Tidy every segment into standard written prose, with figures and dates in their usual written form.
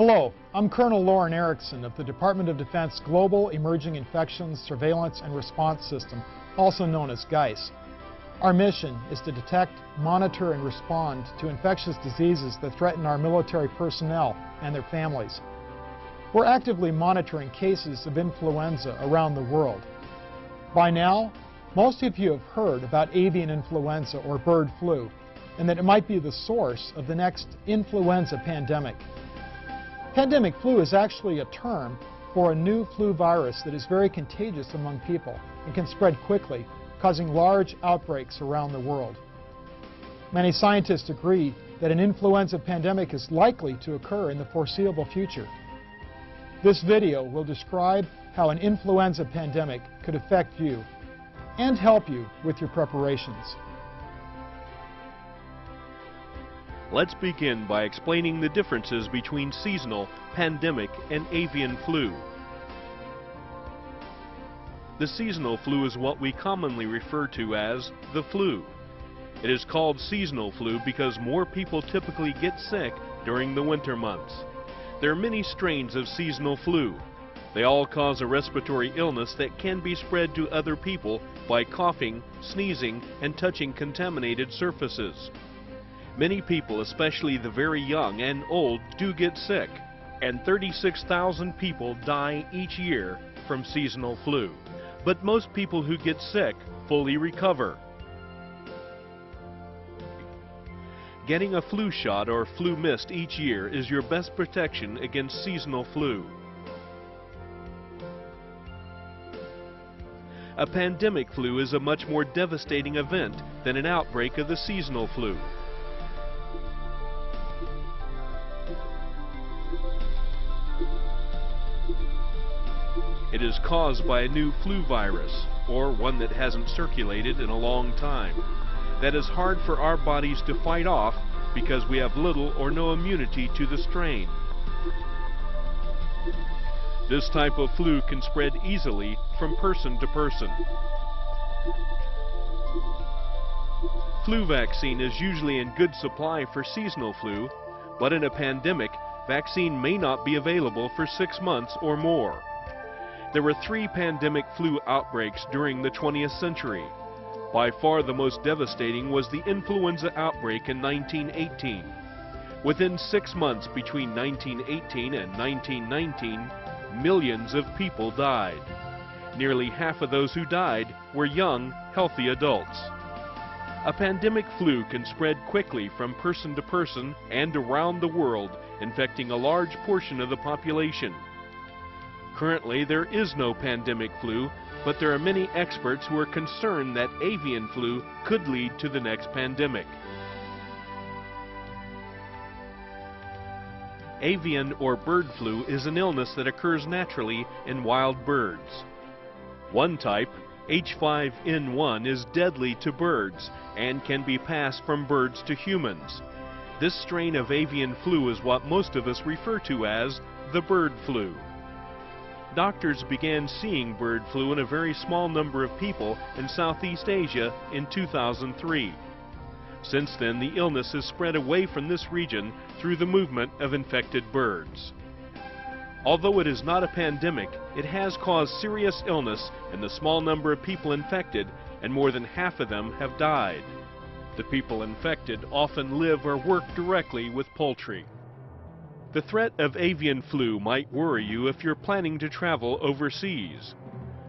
Hello, I'm Colonel Lauren Erickson of the Department of Defense Global Emerging Infections Surveillance and Response System, also known as GEIS. Our mission is to detect, monitor, and respond to infectious diseases that threaten our military personnel and their families. We're actively monitoring cases of influenza around the world. By now, most of you have heard about avian influenza or bird flu, and that it might be the source of the next influenza pandemic. Pandemic flu is actually a term for a new flu virus that is very contagious among people and can spread quickly, causing large outbreaks around the world. Many scientists agree that an influenza pandemic is likely to occur in the foreseeable future. This video will describe how an influenza pandemic could affect you and help you with your preparations. Let's begin by explaining the differences between seasonal, pandemic, and avian flu. The seasonal flu is what we commonly refer to as the flu. It is called seasonal flu because more people typically get sick during the winter months. There are many strains of seasonal flu. They all cause a respiratory illness that can be spread to other people by coughing, sneezing, and touching contaminated surfaces. Many people, especially the very young and old, do get sick, and 36,000 people die each year from seasonal flu. But most people who get sick fully recover. Getting a flu shot or flu mist each year is your best protection against seasonal flu. A pandemic flu is a much more devastating event than an outbreak of the seasonal flu. It is caused by a new flu virus, or one that hasn't circulated in a long time, that is hard for our bodies to fight off because we have little or no immunity to the strain. This type of flu can spread easily from person to person. Flu vaccine is usually in good supply for seasonal flu, but in a pandemic, vaccine may not be available for 6 months or more. There were 3 pandemic flu outbreaks during the 20th century. By far the most devastating was the influenza outbreak in 1918. Within 6 months between 1918 and 1919, millions of people died. Nearly half of those who died were young, healthy adults. A pandemic flu can spread quickly from person to person and around the world, infecting a large portion of the population. Currently, there is no pandemic flu, but there are many experts who are concerned that avian flu could lead to the next pandemic. Avian or bird flu is an illness that occurs naturally in wild birds. One type, H5N1, is deadly to birds and can be passed from birds to humans. This strain of avian flu is what most of us refer to as the bird flu. Doctors began seeing bird flu in a very small number of people in Southeast Asia in 2003. Since then, the illness has spread away from this region through the movement of infected birds. Although it is not a pandemic, it has caused serious illness in the small number of people infected, and more than half of them have died. The people infected often live or work directly with poultry. The threat of avian flu might worry you if you're planning to travel overseas.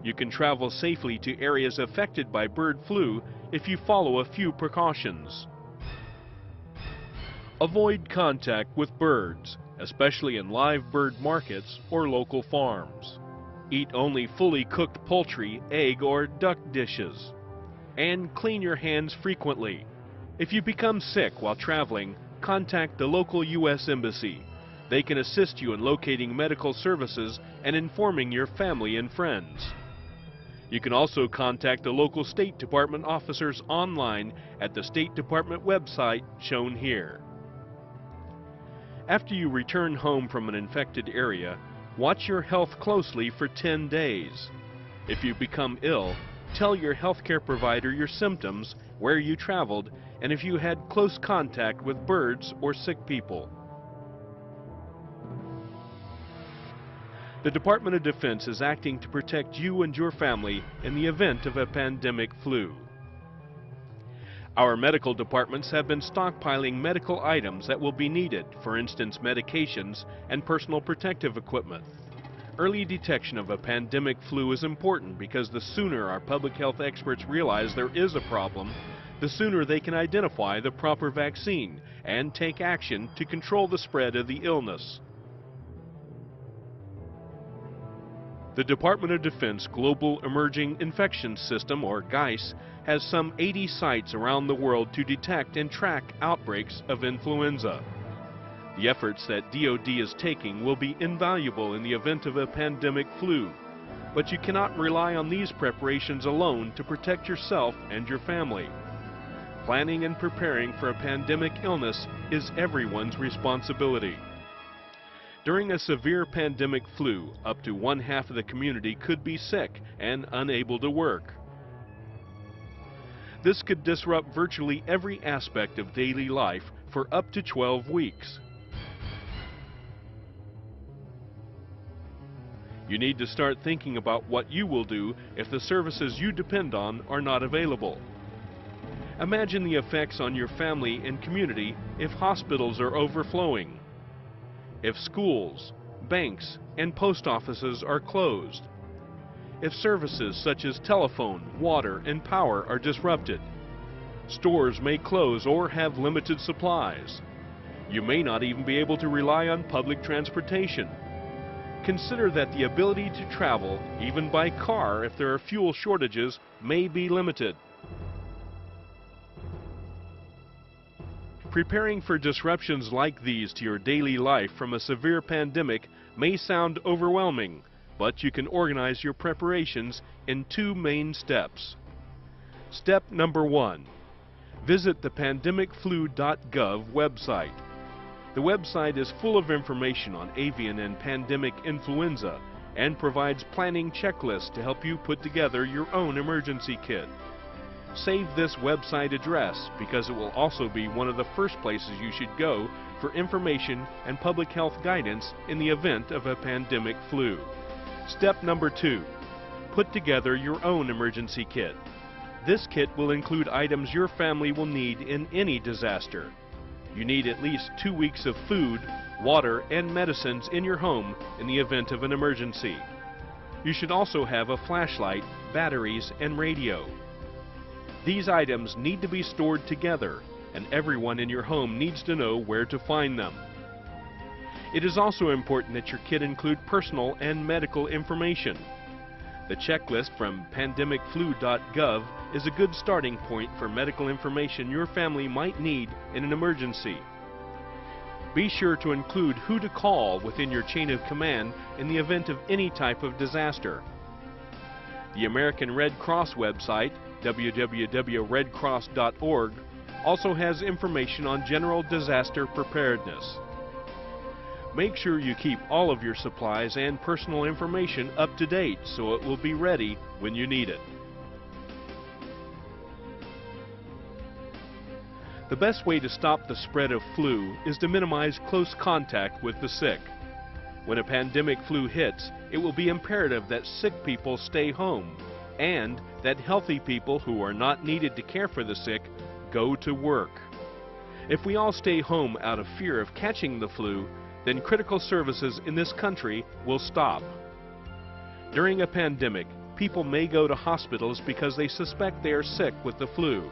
You can travel safely to areas affected by bird flu if you follow a few precautions. Avoid contact with birds, especially in live bird markets or local farms. Eat only fully cooked poultry, egg, or duck dishes. And clean your hands frequently. If you become sick while traveling, contact the local U.S. Embassy. They can assist you in locating medical services and informing your family and friends. You can also contact the local State Department officers online at the State Department website shown here. After you return home from an infected area, watch your health closely for 10 days. If you become ill, tell your healthcare provider your symptoms, where you traveled, and if you had close contact with birds or sick people. The Department of Defense is acting to protect you and your family in the event of a pandemic flu. Our medical departments have been stockpiling medical items that will be needed, for instance medications and personal protective equipment. Early detection of a pandemic flu is important because the sooner our public health experts realize there is a problem, the sooner they can identify the proper vaccine and take action to control the spread of the illness. The Department of Defense Global Emerging Infections System, or GEIS, has some 80 sites around the world to detect and track outbreaks of influenza. The efforts that DoD is taking will be invaluable in the event of a pandemic flu, but you cannot rely on these preparations alone to protect yourself and your family. Planning and preparing for a pandemic illness is everyone's responsibility. During a severe pandemic flu, up to 1/2 of the community could be sick and unable to work. This could disrupt virtually every aspect of daily life for up to 12 weeks. You need to start thinking about what you will do if the services you depend on are not available. Imagine the effects on your family and community if hospitals are overflowing, if schools, banks, and post offices are closed, if services such as telephone, water, and power are disrupted. Stores may close or have limited supplies. You may not even be able to rely on public transportation. Consider that the ability to travel, even by car if there are fuel shortages, may be limited. Preparing for disruptions like these to your daily life from a severe pandemic may sound overwhelming, but you can organize your preparations in 2 main steps. Step number 1. Visit the pandemicflu.gov website. The website is full of information on avian and pandemic influenza and provides planning checklists to help you put together your own emergency kit. Save this website address because it will also be one of the first places you should go for information and public health guidance in the event of a pandemic flu. Step number 2. Put together your own emergency kit. This kit will include items your family will need in any disaster. You need at least 2 weeks of food, water, and medicines in your home in the event of an emergency. You should also have a flashlight, batteries, and radio. These items need to be stored together, and everyone in your home needs to know where to find them. It is also important that your kit include personal and medical information. The checklist from pandemicflu.gov is a good starting point for medical information your family might need in an emergency. Be sure to include who to call within your chain of command in the event of any type of disaster. The American Red Cross website, www.redcross.org, also has information on general disaster preparedness. Make sure you keep all of your supplies and personal information up to date so it will be ready when you need it. The best way to stop the spread of flu is to minimize close contact with the sick. When a pandemic flu hits, it will be imperative that sick people stay home and that healthy people who are not needed to care for the sick go to work. If we all stay home out of fear of catching the flu, then critical services in this country will stop. During a pandemic, people may go to hospitals because they suspect they are sick with the flu.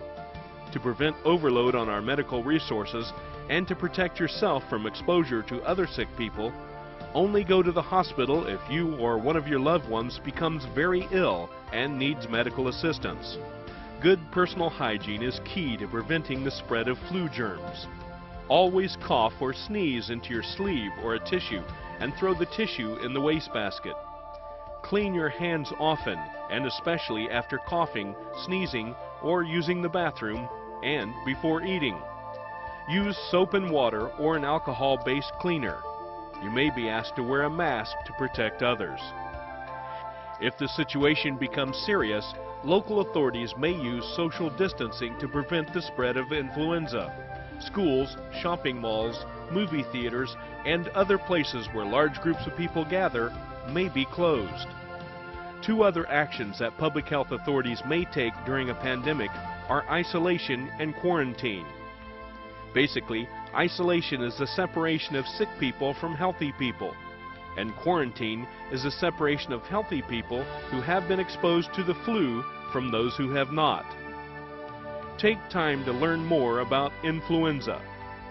To prevent overload on our medical resources and to protect yourself from exposure to other sick people, only go to the hospital if you or one of your loved ones becomes very ill and needs medical assistance. Good personal hygiene is key to preventing the spread of flu germs. Always cough or sneeze into your sleeve or a tissue and throw the tissue in the wastebasket. Clean your hands often, and especially after coughing, sneezing, or using the bathroom, and before eating. Use soap and water or an alcohol-based cleaner. You may be asked to wear a mask to protect others. If the situation becomes serious, local authorities may use social distancing to prevent the spread of influenza. Schools, shopping malls, movie theaters, and other places where large groups of people gather may be closed. Two other actions that public health authorities may take during a pandemic are isolation and quarantine. Basically, isolation is the separation of sick people from healthy people, and quarantine is the separation of healthy people who have been exposed to the flu from those who have not. Take time to learn more about influenza.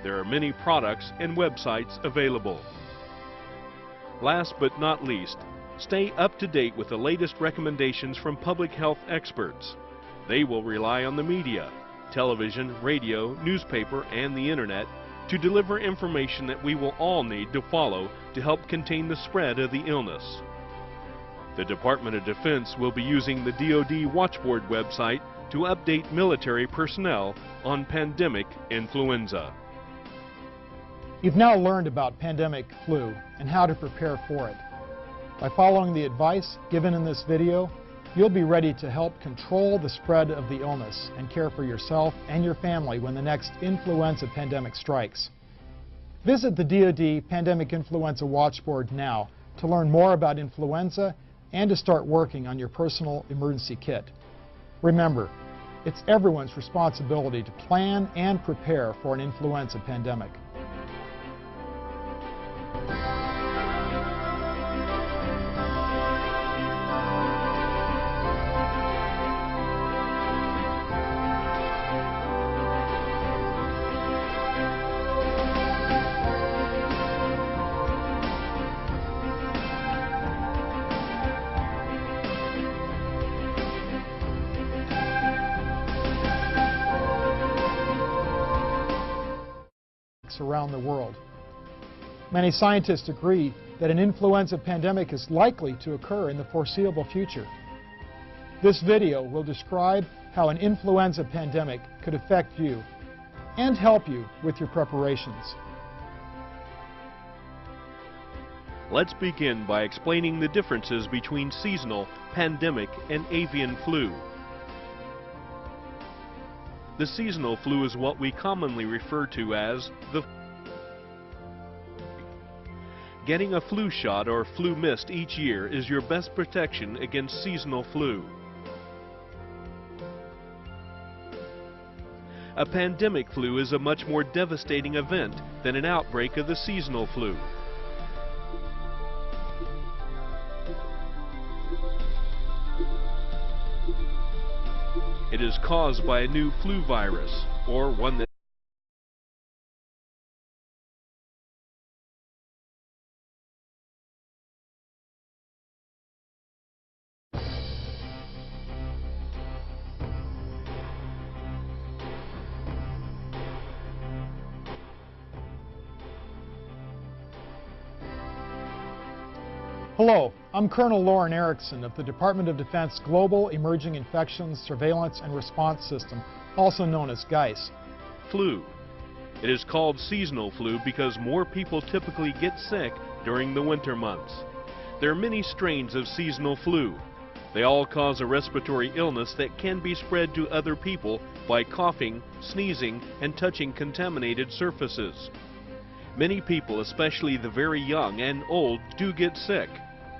There are many products and websites available. Last but not least, stay up to date with the latest recommendations from public health experts. They will rely on the media, television, radio, newspaper, and the internet to deliver information that we will all need to follow to help contain the spread of the illness. The Department of Defense will be using the DoD Watchboard website to update military personnel on pandemic influenza. You've now learned about pandemic flu and how to prepare for it. By following the advice given in this video, you'll be ready to help control the spread of the illness and care for yourself and your family when the next influenza pandemic strikes. Visit the DoD Pandemic Influenza Watchboard now to learn more about influenza and to start working on your personal emergency kit. Remember, it's everyone's responsibility to plan and prepare for an influenza pandemic. Around the world. Many scientists agree that an influenza pandemic is likely to occur in the foreseeable future. This video will describe how an influenza pandemic could affect you and help you with your preparations. Let's begin by explaining the differences between seasonal, pandemic, and avian flu. The seasonal flu is what we commonly refer to as the flu. Getting a flu shot or flu mist each year is your best protection against seasonal flu. A pandemic flu is a much more devastating event than an outbreak of the seasonal flu. It is caused by a new flu virus, or one that Hello, I'm Colonel Lauren Erickson of the Department of Defense Global Emerging Infections Surveillance and Response System, also known as GEIS. Flu. It is called seasonal flu because more people typically get sick during the winter months. There are many strains of seasonal flu. They all cause a respiratory illness that can be spread to other people by coughing, sneezing, and touching contaminated surfaces. Many people, especially the very young and old, do get sick,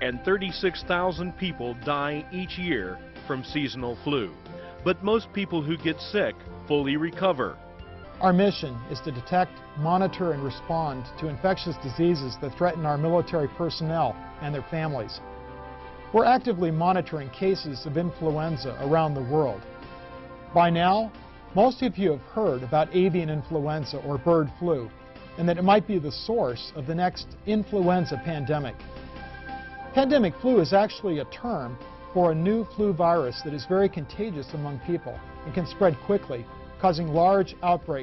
and 36,000 people die each year from seasonal flu. But most people who get sick fully recover. Our mission is to detect, monitor, and respond to infectious diseases that threaten our military personnel and their families. We're actively monitoring cases of influenza around the world. By now, most of you have heard about avian influenza or bird flu, and that it might be the source of the next influenza pandemic. Pandemic flu is actually a term for a new flu virus that is very contagious among people and can spread quickly, causing large outbreaks.